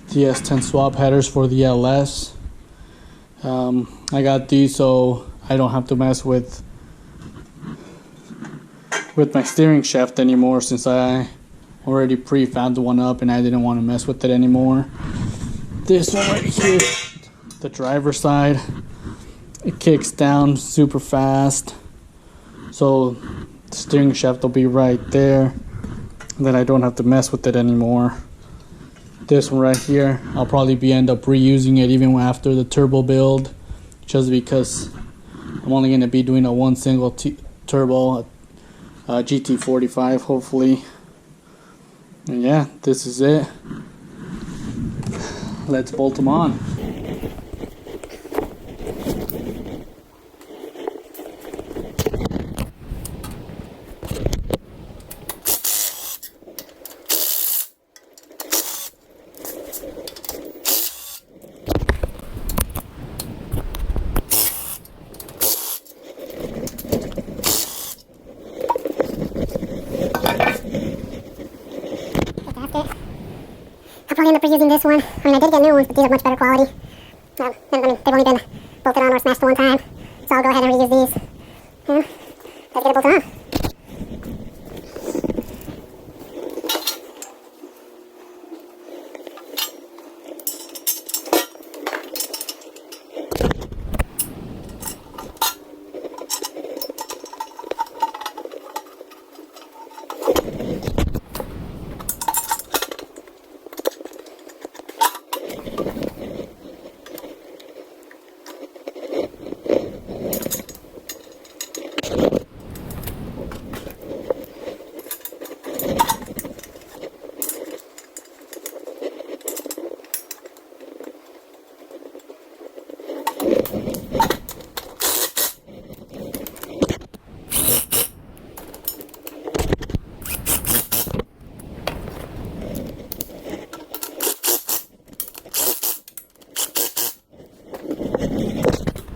The S10 swap headers for the LS. I got these so I don't have to mess with my steering shaft anymore, since I already pre-found one up and I didn't want to mess with it anymore. This one right here, the driver's side, it kicks down super fast, so the steering shaft will be right there, and then I don't have to mess with it anymore. This one right here, I'll probably end up reusing it even after the turbo build, just because I'm only going to be doing a one single turbo GT45 hopefully. And yeah, this is it. Let's bolt them on. I'll probably end up reusing this one. I mean, I did get new ones, but these are much better quality. I mean, they've only been bolted on or smashed one time, so I'll go ahead and reuse these. Let's get it bolted on.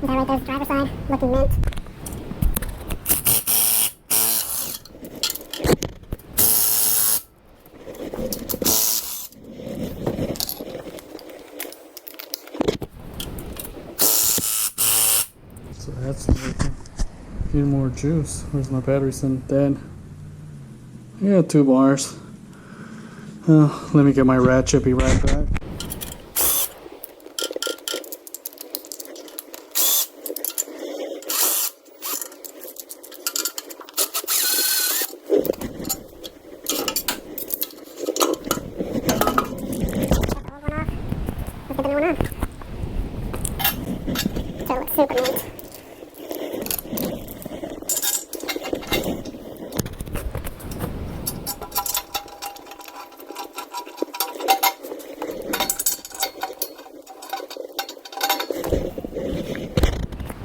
That right there's the driver's side, looking mint. So that's working. Need more juice. Where's my battery cell dead? Yeah, 2 bars. Let me get my ratchet, be right back. So it looks super neat.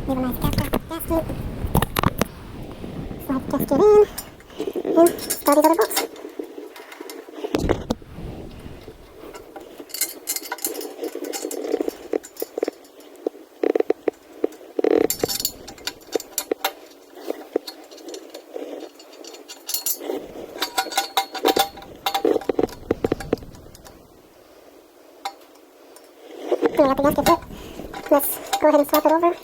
Leave a nice gasket. Slide the gasket in and start these other bolts. We got the gasket fit. Let's go ahead and swap it over.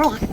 Oh yeah.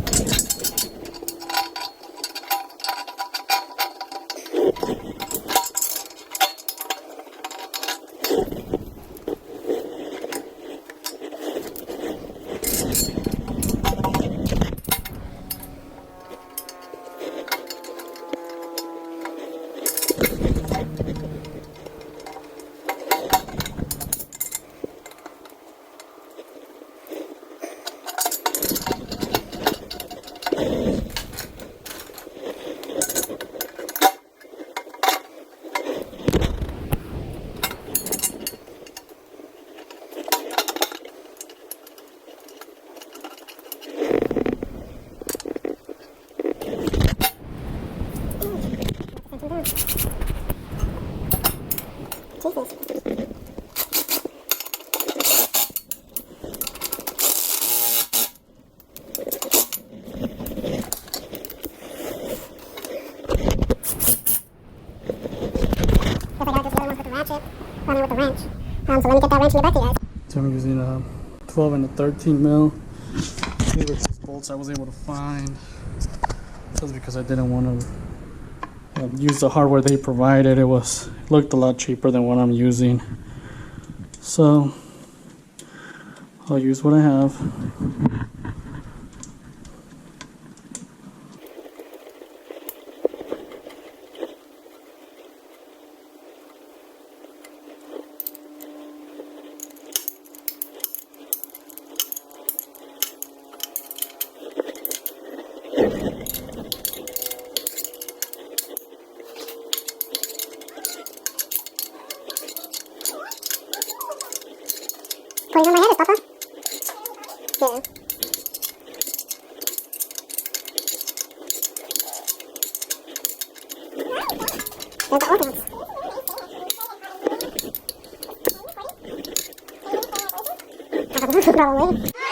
Jesus. I gotta just the other ones with the ratchet. Running with the wrench. So let me get that wrench and get back to you guys. So I'm using a 12 and a 13 mil. These were just bolts I was able to find. Just because I didn't want to use the hardware they provided. It looked a lot cheaper than what I'm using. So I'll use what I have. Putting on my head is Papa. Yeah. There's the organs. Probably.